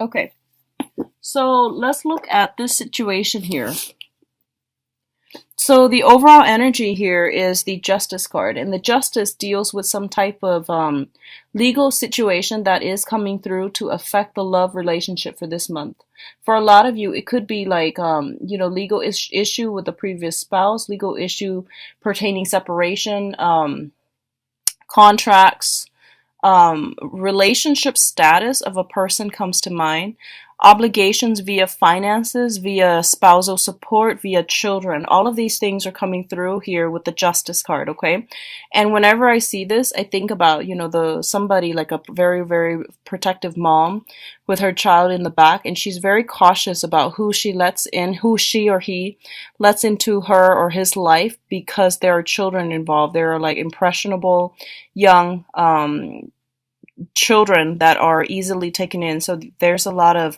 Okay, so let's look at this situation here. So the overall energy here is the Justice card, and the Justice deals with some type of legal situation that is coming through to affect the love relationship for this month. For a lot of you, it could be like, legal issue with the previous spouse, legal issue pertaining separation, contracts, relationship status of a person comes to mind. Obligations via finances, via spousal support, via children. All of these things are coming through here with the Justice card, okay? And whenever I see this, I think about, the somebody like a very, very protective mom with her child in the back, and she's very cautious about who she lets in, who she or he lets into her or his life, because there are children involved. There are like impressionable young children that are easily taken in. So there's a lot of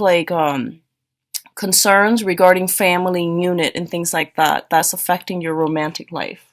like concerns regarding family unit and things like that that's affecting your romantic life.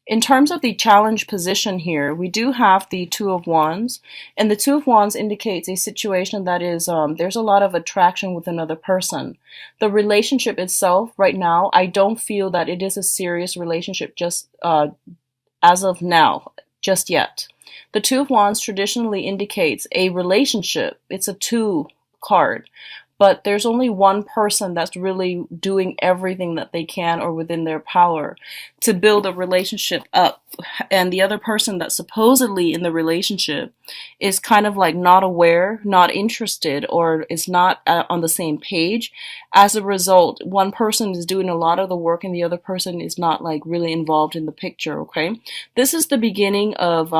In terms of the challenge position here, we do have the Two of Wands, and the Two of Wands indicates a situation that is, there's a lot of attraction with another person. The relationship itself, right now, I don't feel that it is a serious relationship just as of now, just yet. The Two of Wands traditionally indicates a relationship. It's a two card, but there's only one person that's really doing everything that they can or within their power to build a relationship up. And the other person that's supposedly in the relationship is kind of like not aware, not interested, or is not on the same page. As a result, one person is doing a lot of the work and the other person is not like really involved in the picture, okay? This is the beginning of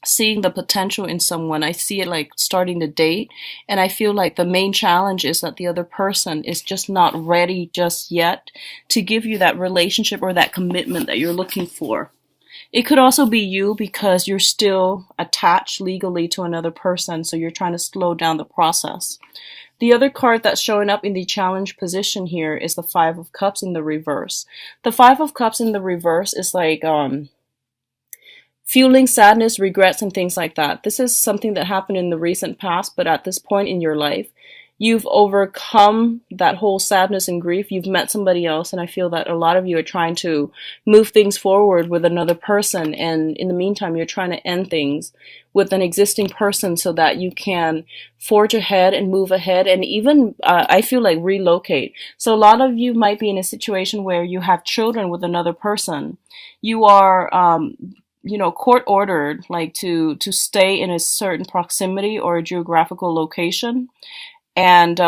seeing the potential in someone. I see it like starting to date, and I feel like the main challenge is that the other person is just not ready just yet to give you that relationship or that commitment that you're looking for. It could also be you because you're still attached legally to another person, so you're trying to slow down the process. The other card that's showing up in the challenge position here is the Five of Cups in the reverse. The Five of Cups in the reverse is like fueling sadness, regrets, and things like that. This is something that happened in the recent past, but at this point in your life, you've overcome that whole sadness and grief. You've met somebody else, and I feel that a lot of you are trying to move things forward with another person, and in the meantime, you're trying to end things with an existing person so that you can forge ahead and move ahead, and even, I feel like, relocate. So a lot of you might be in a situation where you have children with another person. You are court ordered, like to stay in a certain proximity or a geographical location, and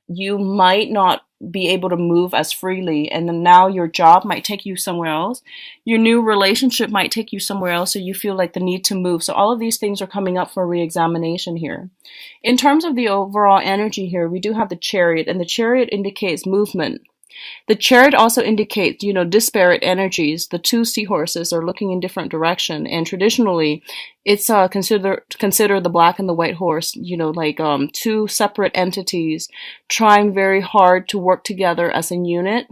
you might not be able to move as freely, and then now your job might take you somewhere else, your new relationship might take you somewhere else, so you feel like the need to move. So all of these things are coming up for re-examination here. In terms of the overall energy here, we do have the Chariot, and the Chariot indicates movement. The chariot also indicates, disparate energies. The two seahorses are looking in different direction, and traditionally, it's consider the black and the white horse, like two separate entities trying very hard to work together as a unit,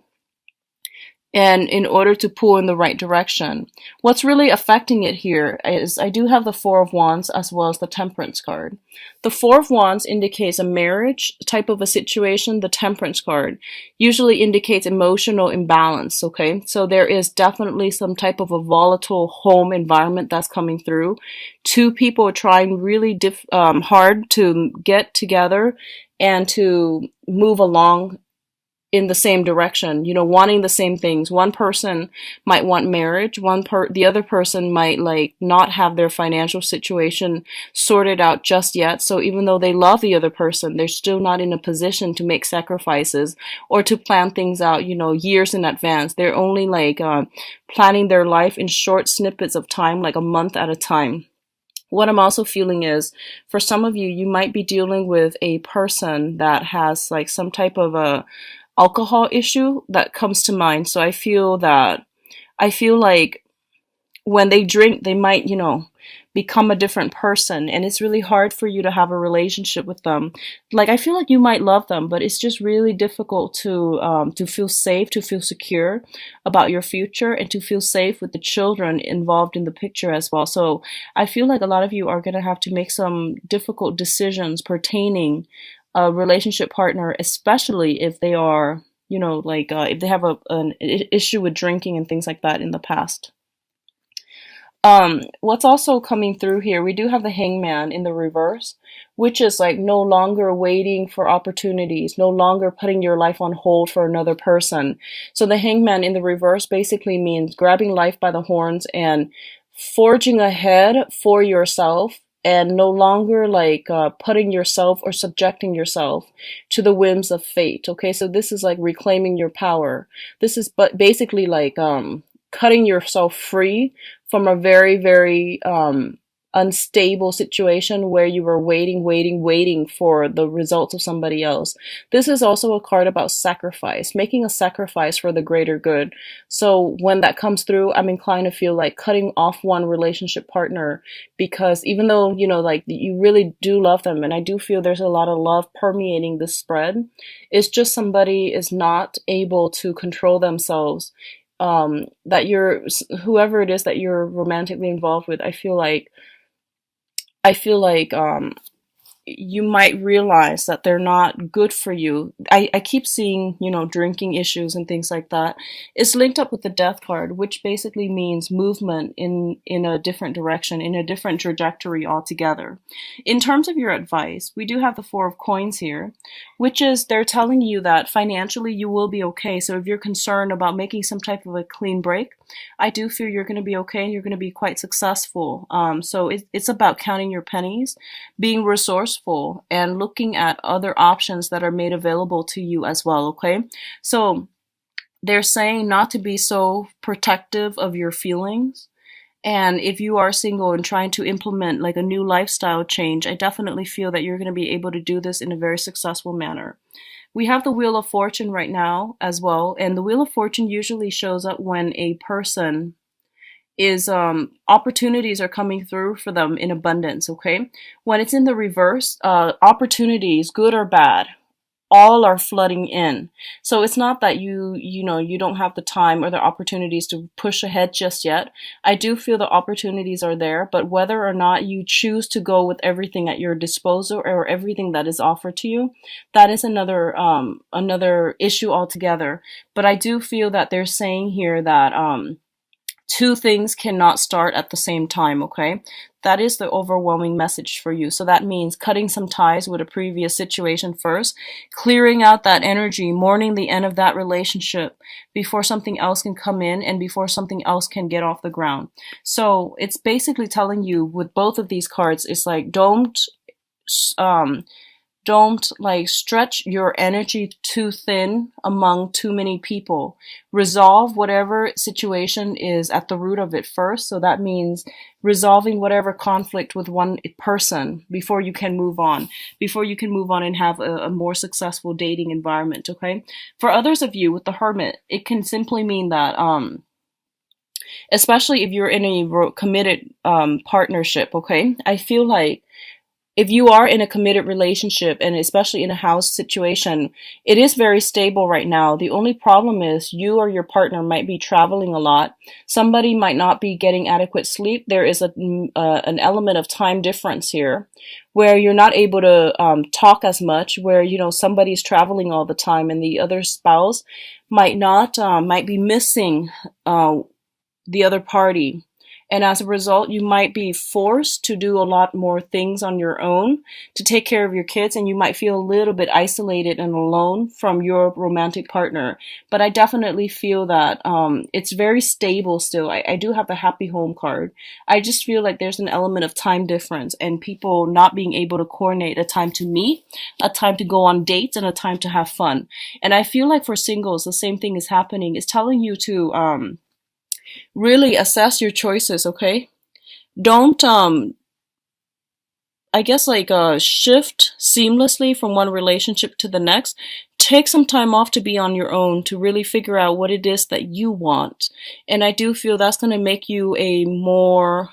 and in order to pull in the right direction. What's really affecting it here is I do have the Four of Wands as well as the Temperance card. The Four of Wands indicates a marriage type of a situation. The Temperance card usually indicates emotional imbalance, okay? So there is definitely some type of a volatile home environment that's coming through. Two people are trying really hard to get together and to move along in the same direction, wanting the same things. One person might want marriage, the other person might like not have their financial situation sorted out just yet. So even though they love the other person, they're still not in a position to make sacrifices or to plan things out, years in advance. They're only like planning their life in short snippets of time, like a month at a time. What I'm also feeling is, for some of you, you might be dealing with a person that has like some type of a alcohol issue that comes to mind. So I feel like when they drink, they might, become a different person, and it's really hard for you to have a relationship with them. Like, I feel like you might love them, but it's just really difficult to feel safe, to feel secure about your future, and to feel safe with the children involved in the picture as well. So I feel like a lot of you are going to have to make some difficult decisions pertaining a relationship partner, especially if they are, like if they have an issue with drinking and things like that in the past. What's also coming through here, we do have the hangman in the reverse, which is like no longer waiting for opportunities, no longer putting your life on hold for another person. So the hangman in the reverse basically means grabbing life by the horns and forging ahead for yourself, and no longer like putting yourself or subjecting yourself to the whims of fate. Okay, so this is like reclaiming your power. This is but basically like cutting yourself free from a very, very unstable situation where you were waiting for the results of somebody else. This is also a card about sacrifice, making a sacrifice for the greater good. So when that comes through, I'm inclined to feel like cutting off one relationship partner, because even though, like you really do love them, and I do feel there's a lot of love permeating this spread, it's just somebody is not able to control themselves. That whoever it is that you're romantically involved with, I feel like you might realize that they're not good for you. I keep seeing, drinking issues and things like that. It's linked up with the death card, which basically means movement in a different direction, in a different trajectory altogether. In terms of your advice, we do have the Four of Coins here, which is they're telling you that financially you will be okay. So if you're concerned about making some type of a clean break, I do feel you're going to be okay and you're going to be quite successful. So it's about counting your pennies, being resourceful, and looking at other options that are made available to you as well, okay? So they're saying not to be so protective of your feelings. And if you are single and trying to implement like a new lifestyle change, I definitely feel that you're going to be able to do this in a very successful manner. We have the Wheel of Fortune right now as well, and the Wheel of Fortune usually shows up when a person is opportunities are coming through for them in abundance, okay? When it's in the reverse, opportunities, good or bad, all are flooding in. So it's not that you don't have the time or the opportunities to push ahead just yet. I do feel the opportunities are there, but whether or not you choose to go with everything at your disposal or everything that is offered to you, that is another issue altogether. But I do feel that they're saying here that two things cannot start at the same time, okay? That is the overwhelming message for you. So that means cutting some ties with a previous situation first, clearing out that energy, mourning the end of that relationship before something else can come in and before something else can get off the ground. So it's basically telling you with both of these cards, it's like um, don't like stretch your energy too thin among too many people. Resolve whatever situation is at the root of it first. So that means resolving whatever conflict with one person before you can move on, and have a more successful dating environment. Okay. For others of you with the Hermit, it can simply mean that, especially if you're in a committed partnership. Okay. I feel like if you are in a committed relationship, and especially in a house situation, it is very stable right now. The only problem is you or your partner might be traveling a lot. Somebody might not be getting adequate sleep. There is an element of time difference here where you're not able to talk as much, where, somebody's traveling all the time and the other spouse might be missing the other party. And as a result, you might be forced to do a lot more things on your own to take care of your kids, and you might feel a little bit isolated and alone from your romantic partner. But I definitely feel that it's very stable still. I do have the Happy Home card. I just feel like there's an element of time difference and people not being able to coordinate a time to meet, a time to go on dates, and a time to have fun. And I feel like for singles, the same thing is happening. It's telling you to really assess your choices, okay? Don't I guess like shift seamlessly from one relationship to the next. Take some time off to be on your own, to really figure out what it is that you want. And I do feel that's going to make you a more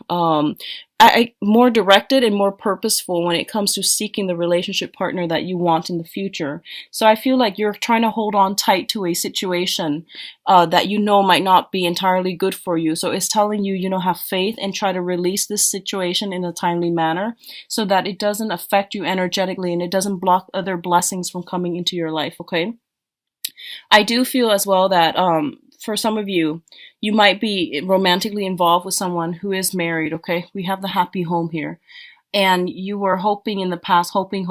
more directed and more purposeful when it comes to seeking the relationship partner that you want in the future. So I feel like you're trying to hold on tight to a situation that you know might not be entirely good for you. So it's telling you, have faith and try to release this situation in a timely manner so that it doesn't affect you energetically and it doesn't block other blessings from coming into your life, okay? I do feel as well that for some of you, you might be romantically involved with someone who is married, okay? We have the happy home here. And you were hoping in the past, hoping,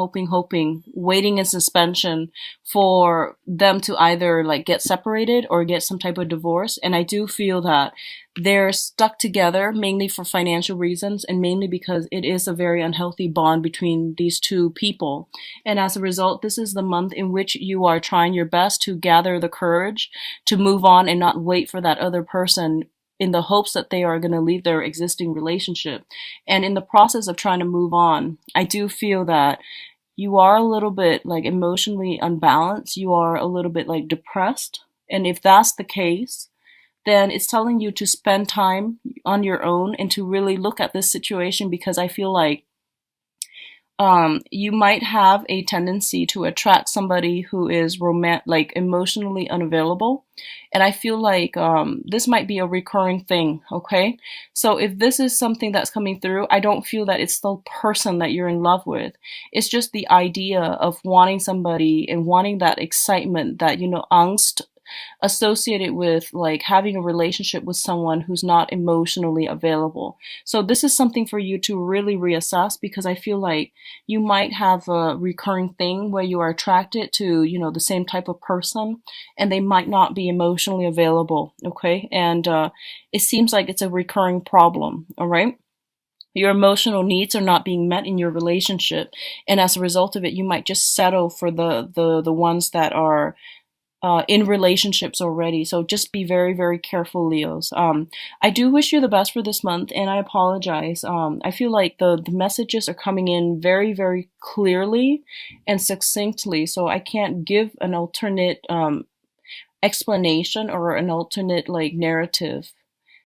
waiting in suspension for them to either like get separated or get some type of divorce. And I do feel that they're stuck together mainly for financial reasons and mainly because it is a very unhealthy bond between these two people. And as a result, this is the month in which you are trying your best to gather the courage to move on and not wait for that other person in the hopes that they are going to leave their existing relationship. And in the process of trying to move on, I do feel that you are a little bit like emotionally unbalanced. You are a little bit like depressed. And if that's the case, then it's telling you to spend time on your own and to really look at this situation because I feel like you might have a tendency to attract somebody who is like emotionally unavailable. And I feel like this might be a recurring thing, okay? So if this is something that's coming through, I don't feel that it's the person that you're in love with. It's just the idea of wanting somebody and wanting that excitement, that, angst associated with like having a relationship with someone who's not emotionally available. So this is something for you to really reassess because I feel like you might have a recurring thing where you are attracted to, the same type of person and they might not be emotionally available, okay? And it seems like it's a recurring problem, all right? Your emotional needs are not being met in your relationship, and as a result of it, you might just settle for the ones that are in relationships already. So just be very, very careful, Leos. I do wish you the best for this month, and I apologize. I feel like the messages are coming in very, very clearly and succinctly, so I can't give an alternate explanation or an alternate like narrative